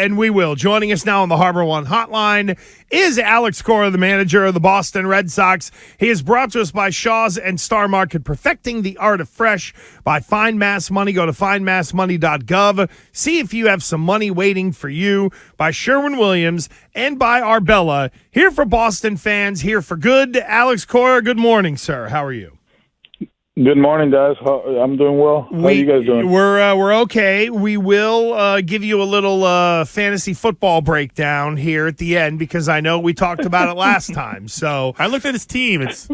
And we will. Joining us now on the Harbor One Hotline is Alex Cora, the manager of the Boston Red Sox. He is brought to us by Shaw's and Star Market, perfecting the art of fresh by Find Mass Money. Go to findmassmoney.gov. See if you have some money waiting for you, by Sherwin-Williams and by Arbella. Here for Boston fans, here for good. Alex Cora, good morning, sir. How are you? Good morning, guys. I'm doing well. How are you guys doing? We're okay. We will give you a little fantasy football breakdown here at the end because I know we talked about it last time. So I looked at his team. It's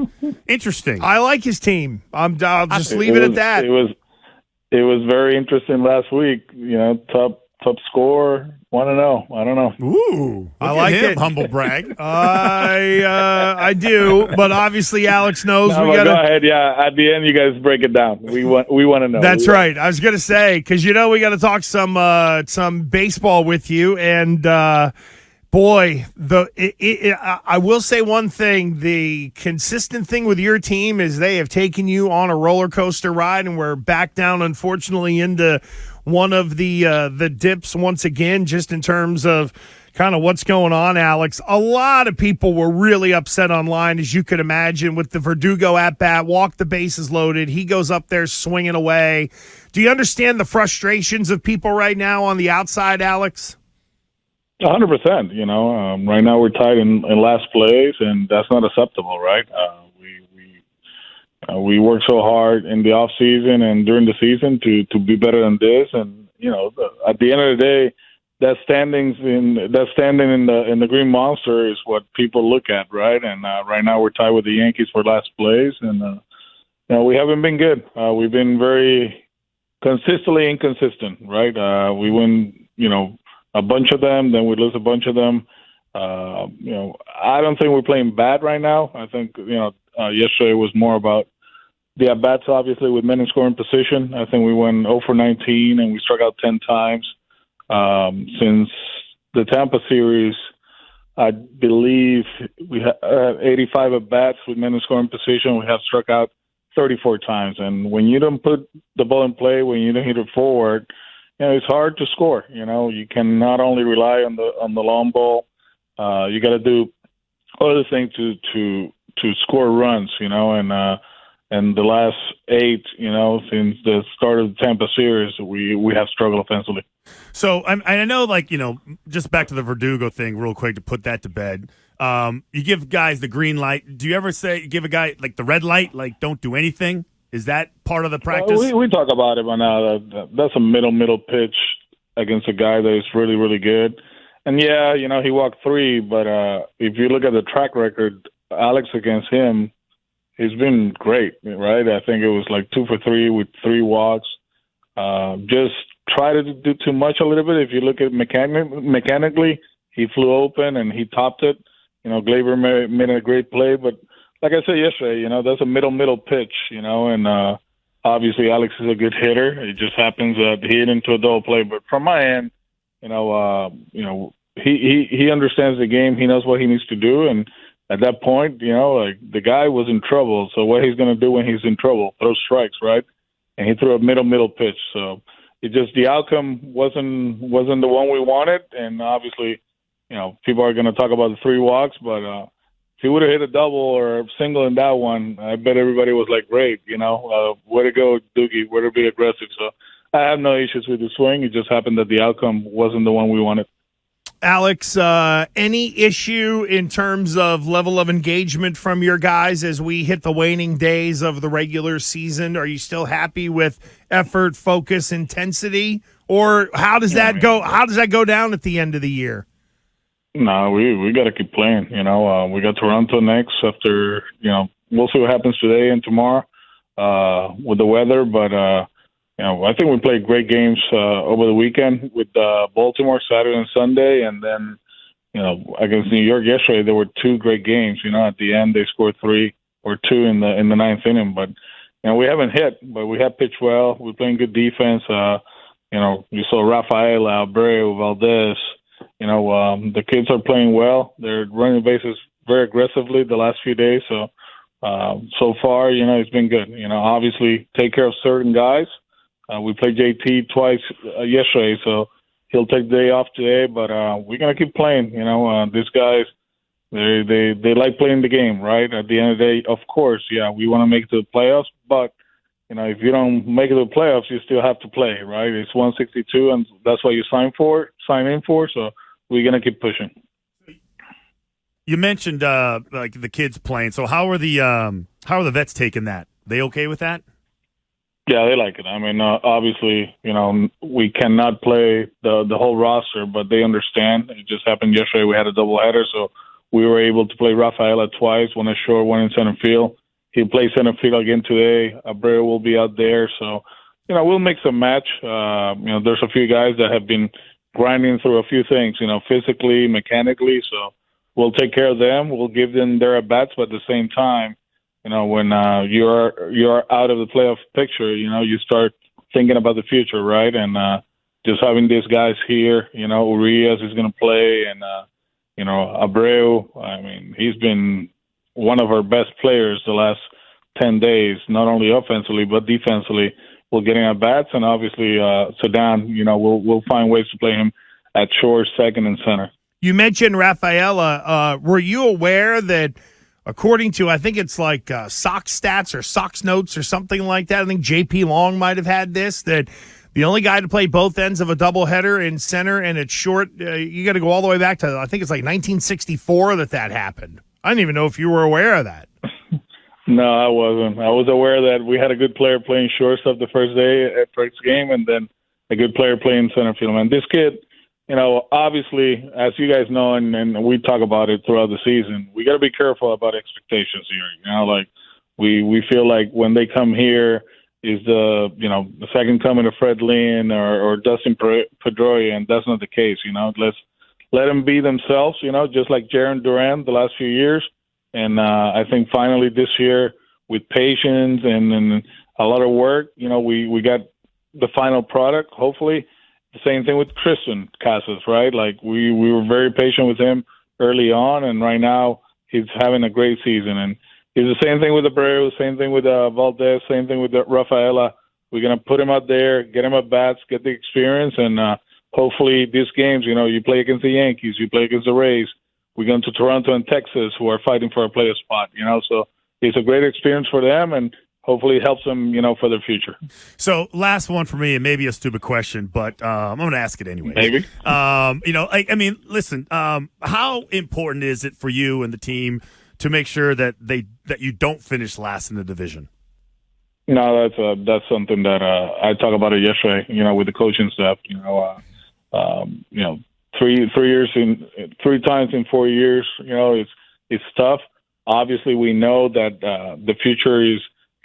interesting. I like his team. I'll just leave it at that. It was very interesting last week. You know, top score, 1-0. I don't know. Ooh, I like him, it. Humble brag. I do, but obviously Alex knows No, we got to. Go ahead. Yeah, at the end, you guys break it down. We want to know. That's right. I was gonna say because we got to talk some baseball with you, and boy, I will say one thing: the consistent thing with your team is they have taken you on a roller coaster ride, and we're back down, unfortunately, into one of the dips once again, just in terms of kind of what's going on, Alex. A lot of people were really upset online, as you could imagine, with the Verdugo at-bat, walk the bases loaded. He goes up there swinging away. Do you understand the frustrations of people right now on the outside, Alex? 100%. You know, right now we're tied in last place, and that's not acceptable, right? We work so hard in the off season and during the season to be better than this, and you know, at the end of the day, that standing in the Green Monster is what people look at, right? And right now we're tied with the Yankees for last place, and you know, we haven't been good. We've been very consistently inconsistent, right? We win, you know, a bunch of them, then we lose a bunch of them. You know, I don't think we're playing bad right now. I think, you know, yesterday was more about the at-bats, obviously, with men in scoring position. I think we went 0 for 19, and we struck out 10 times. Since the Tampa series, I believe we have 85 at-bats with men in scoring position. We have struck out 34 times. And when you don't put the ball in play, when you don't hit it forward, you know, it's hard to score. You know, you can not only rely on the long ball, you got to do other things to score runs, you know, and the last 8, you know, since the start of the Tampa series, we have struggled offensively. So I know, like, you know, just back to the Verdugo thing real quick to put that to bed. You give guys the green light. Do you ever give a guy like the red light, like don't do anything? Is that part of the practice? We talk about it, but now that's a middle pitch against a guy that is really, really good. And yeah, you know, he walked 3, but if you look at the track record, Alex against him, he's been great, right? I think it was like 2 for 3 with 3 walks. Just try to do too much a little bit. If you look at mechanically, he flew open and he topped it. You know, Gleyber made a great play, but like I said yesterday, you know, that's a middle pitch, you know, and obviously Alex is a good hitter. It just happens that he hit into a double play. But from my end, you know, he understands the game. He knows what he needs to do, and at that point, you know, like the guy was in trouble. So what he's going to do when he's in trouble? Throw strikes, right? And he threw a middle pitch. So it just, the outcome wasn't the one we wanted. And obviously, you know, people are going to talk about the 3 walks, but if he would have hit a double or a single in that one, I bet everybody was like, great, you know, way to go, Doogie, way to be aggressive. So I have no issues with the swing. It just happened that the outcome wasn't the one we wanted. Alex, any issue in terms of level of engagement from your guys as we hit the waning days of the regular season? Are you still happy with effort, focus, intensity, or how does that go? How does that go down at the end of the year? No, we got to keep playing. You know, we got Toronto next after, you know, we'll see what happens today and tomorrow with the weather, but you know, I think we played great games over the weekend with Baltimore Saturday and Sunday, and then, you know, against New York yesterday, there were 2 great games. You know, at the end they scored 3 or 2 in the 9th inning, but you know, we haven't hit, but we have pitched well. We're playing good defense. You know, you saw Rafael, Abreu, Valdez. You know, the kids are playing well. They're running bases very aggressively the last few days. So so far, you know, it's been good. You know, obviously take care of certain guys. We played JT twice yesterday, so he'll take the day off today, but we're gonna keep playing. These guys, they like playing the game, right? At the end of the day, of course, yeah, we want to make it to the playoffs, but if you don't make it to the playoffs, you still have to play, right? It's 162, and that's what you sign in for. So we're gonna keep pushing. You mentioned like the kids playing. So how are the vets taking that? They okay with that? Yeah, they like it. I mean, obviously, we cannot play the whole roster, but they understand. It just happened yesterday. We had a doubleheader, so we were able to play Rafaela twice, one in short, one in center field. He'll play center field again today. Abreu will be out there. So, we'll make some match. There's a few guys that have been grinding through a few things, physically, mechanically. So we'll take care of them. We'll give them their at-bats, but at the same time, when you're out of the playoff picture, you start thinking about the future, right? And just having these guys here, Urias is going to play, and Abreu. I mean, he's been one of our best players the last 10 days, not only offensively but defensively. We're getting at bats, and obviously Sedan. We'll find ways to play him at short, second, and center. You mentioned Rafaela. Were you aware that, according to, I think it's like Sox Stats or Sox Notes or something like that, I think J.P. Long might have had this, that the only guy to play both ends of a doubleheader in center and at short, you got to go all the way back to, I think it's like 1964 that happened. I didn't even know if you were aware of that. No, I wasn't. I was aware that we had a good player playing shortstop the first day at first game, and then a good player playing center field. And this kid, obviously, as you guys know, and we talk about it throughout the season, we got to be careful about expectations here. We feel like when they come here is the second coming of Fred Lynn or Dustin Pedroia, and that's not the case. Let's let them be themselves. Just like Jaron Duran the last few years. And I think finally this year, with patience and a lot of work, we got the final product, hopefully. The same thing with Christian Casas, right? Like, we were very patient with him early on, and right now he's having a great season. And it's the same thing with Abreu, same thing with Valdez, same thing with Rafaela. We're going to put him out there, get him at bats, get the experience, and hopefully these games, you play against the Yankees, you play against the Rays. We're going to Toronto and Texas, who are fighting for a playoff spot, so it's a great experience for them, and hopefully it helps them, for their future. So last one for me, and maybe a stupid question, but I'm going to ask it anyway. Maybe. Listen, how important is it for you and the team to make sure that you don't finish last in the division? No, that's something that I talked about it yesterday, with the coaching staff. Three times in 4 years, it's tough. Obviously, we know that the future is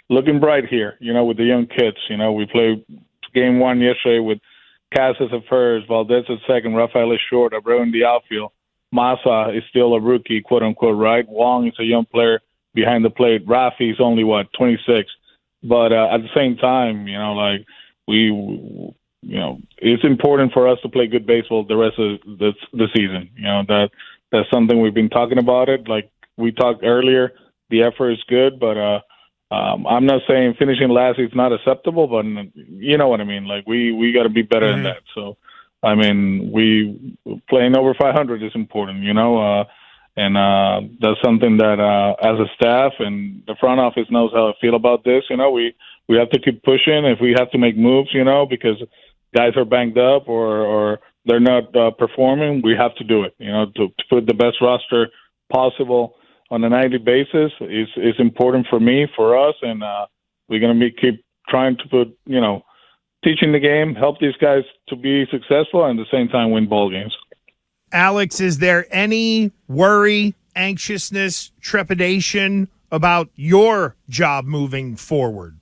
looking bright here, with the young kids. We played game one yesterday with Casas at first, Valdez at second, Rafael is short, Abreu in the outfield. Massa is still a rookie, quote unquote, right? Wong is a young player behind the plate. Rafi is only 26. But at the same time, it's important for us to play good baseball the rest of the season. That's something we've been talking about it. Like we talked earlier, the effort is good, but I'm not saying finishing last is not acceptable, but you know what I mean. Like we got to be better than that. So, I mean, we playing over 500 is important, and that's something that as a staff and the front office knows how I feel about this. We have to keep pushing if we have to make moves, because guys are banged up or they're not performing. We have to do it, to put the best roster possible on a nightly basis is important for me, for us, and we're going to keep trying to put, teaching the game, help these guys to be successful, and at the same time win ball games. Alex, is there any worry, anxiousness, trepidation about your job moving forward?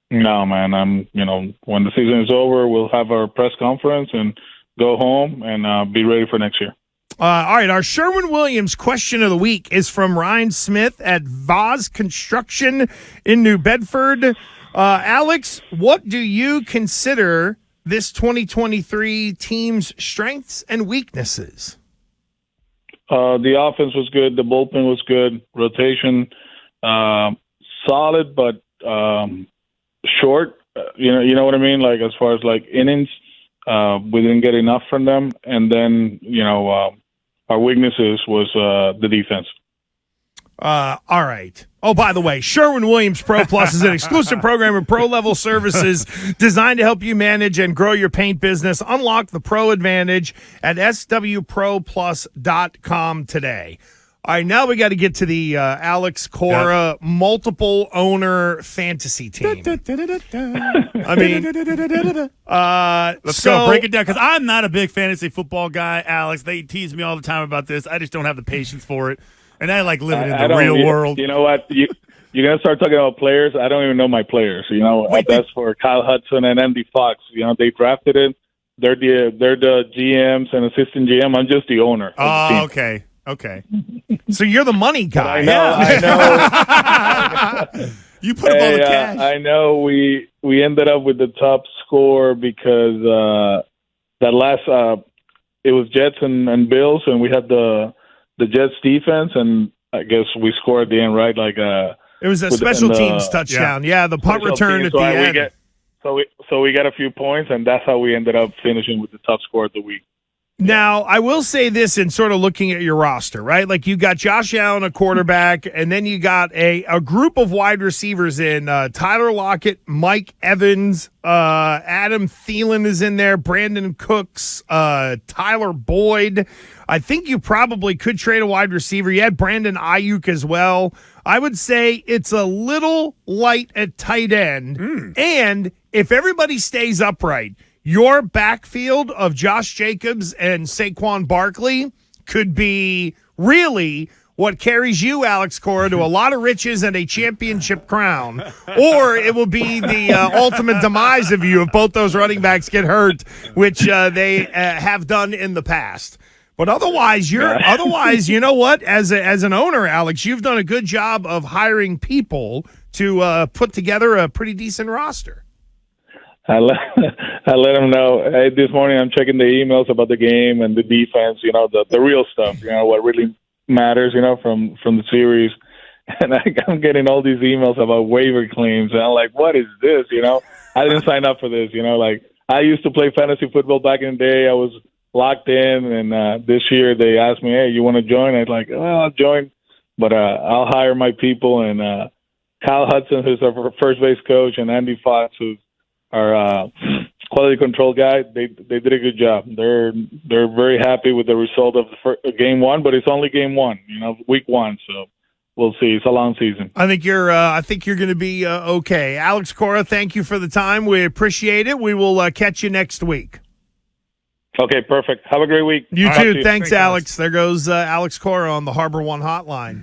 No, man. When the season is over, we'll have our press conference and go home and be ready for next year. All right, our Sherwin-Williams question of the week is from Ryan Smith at Vaz Construction in New Bedford. Alex, what do you consider this 2023 team's strengths and weaknesses? The offense was good. The bullpen was good. Rotation, solid, but short. You know what I mean? Like as far as like innings, we didn't get enough from them, and then our weaknesses was the defense. All right. Oh, by the way, Sherwin-Williams Pro Plus is an exclusive program of pro-level services designed to help you manage and grow your paint business. Unlock the pro advantage at swproplus.com today. All right, now we got to get to the Alex Cora multiple owner fantasy team. I mean, let's go break it down, because I'm not a big fantasy football guy, Alex. They tease me all the time about this. I just don't have the patience for it, and I like living in the real world. You know what? You're gonna start talking about players. I don't even know my players. That's for Kyle Hudson and Andy Fox. They drafted it. They're the GMs and assistant GM. I'm just the owner. Oh, okay. Okay. So you're the money guy. I know. You put up all the cash. I know we ended up with the top score because that last it was Jets and Bills, and we had the Jets defense, and I guess we scored at the end, right? Like it was a special teams touchdown. Yeah, the punt return at the end. So we got a few points, and that's how we ended up finishing with the top score of the week. Now, I will say this in sort of looking at your roster, right? Like you got Josh Allen, a quarterback, and then you got a group of wide receivers in Tyler Lockett, Mike Evans, Adam Thielen is in there, Brandon Cooks, Tyler Boyd. I think you probably could trade a wide receiver. You had Brandon Ayuk as well. I would say it's a little light at tight end. And if everybody stays upright, your backfield of Josh Jacobs and Saquon Barkley could be really what carries you, Alex Cora, to a lot of riches and a championship crown. Or it will be the ultimate demise of you if both those running backs get hurt, which they have done in the past. But otherwise, you know what? As an owner, Alex, you've done a good job of hiring people to put together a pretty decent roster. I let them know. Hey, this morning I'm checking the emails about the game and the defense, the real stuff, what really matters, from the series. And I'm getting all these emails about waiver claims. And I'm like, what is this? I didn't sign up for this. I used to play fantasy football back in the day. I was locked in. And this year they asked me, hey, you want to join? I was like, I'll join, but I'll hire my people. And Kyle Hudson, who's our first base coach, and Andy Fox, who's our quality control guy, they did a good job. They're very happy with the result of the game one, but it's only game one, week one. So we'll see. It's a long season. I think you're going to be okay. Alex Cora, thank you for the time. We appreciate it. We will catch you next week. Okay, perfect. Have a great week. You too. Thanks, Alex. There goes Alex Cora on the Harbor One Hotline.